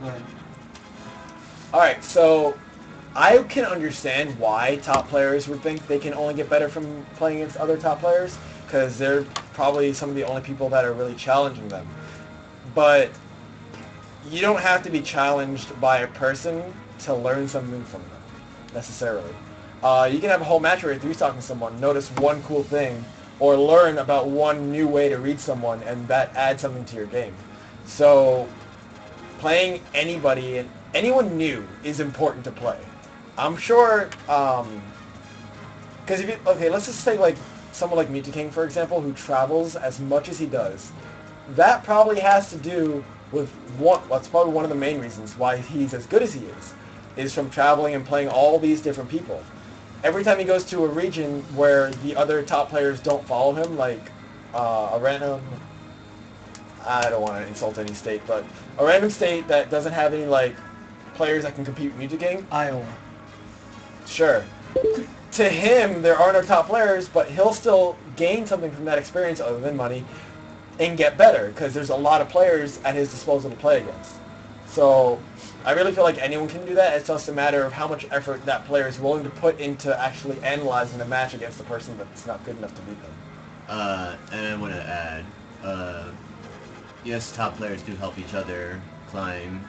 Right. Alright, so I can understand why top players would think they can only get better from playing against other top players, because they're probably some of the only people that are really challenging them. But you don't have to be challenged by a person to learn something from them, necessarily. You can have a whole match where you're three-talking someone, notice one cool thing, or learn about one new way to read someone, and that adds something to your game. So playing anyone new is important to play. I'm sure, because okay, let's just say like someone like Mewtwo King, for example, who travels as much as he does. That probably has to do with that's probably one of the main reasons why he's as good as he is from traveling and playing all these different people. Every time he goes to a region where the other top players don't follow him, like a random, I don't want to insult any state, but a random state that doesn't have any like players that can compete with Mewtwo King, Iowa. sure. To him, there are no top players, but he'll still gain something from that experience other than money and get better because there's a lot of players at his disposal to play against. So I really feel like anyone can do that. It's just a matter of how much effort that player is willing to put into actually analyzing the match against the person that's not good enough to beat them. And I want to add, yes, top players do help each other climb.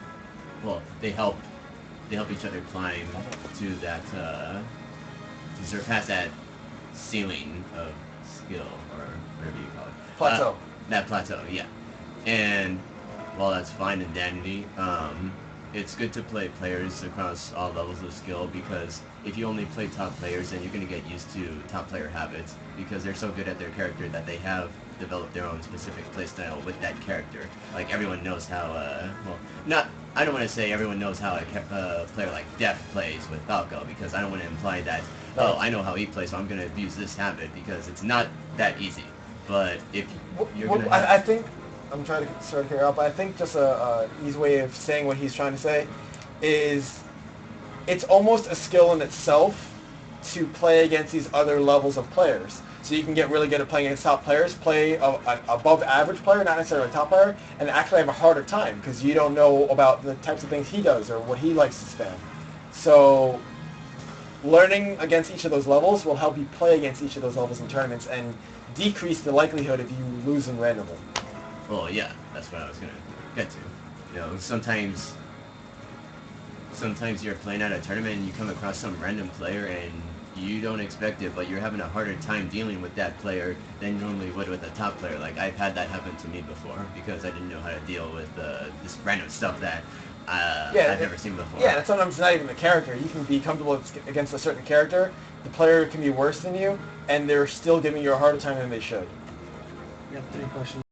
Well, they help each other climb to that to surpass that ceiling of skill or whatever you call it. Plateau. That plateau, yeah. And while that's fine and dandy, it's good to play players across all levels of skill because if you only play top players, then you're going to get used to top player habits because they're so good at their character that they have developed their own specific playstyle with that character. Like everyone knows how, I don't want to say everyone knows how a player like Def plays with Falco because I don't want to imply that, I know how he plays, so I'm going to abuse this habit because it's not that easy. But if you're going to I think I'm trying to sort of figure out, but I think just a easy way of saying what he's trying to say is it's almost a skill in itself to play against these other levels of players. So you can get really good at playing against top players, play an above average player, not necessarily a top player, and actually have a harder time because you don't know about the types of things he does or what he likes to spam. So learning against each of those levels will help you play against each of those levels in tournaments and decrease the likelihood of you losing randomly. Well, yeah, that's what I was gonna get to. You know, sometimes you're playing at a tournament and you come across some random player and you don't expect it, but you're having a harder time dealing with that player than you normally would with a top player. Like, I've had that happen to me before because I didn't know how to deal with this random stuff that I've never seen before. Yeah, and sometimes it's not even the character. You can be comfortable against a certain character, the player can be worse than you, and they're still giving you a harder time than they should. You have 3 questions.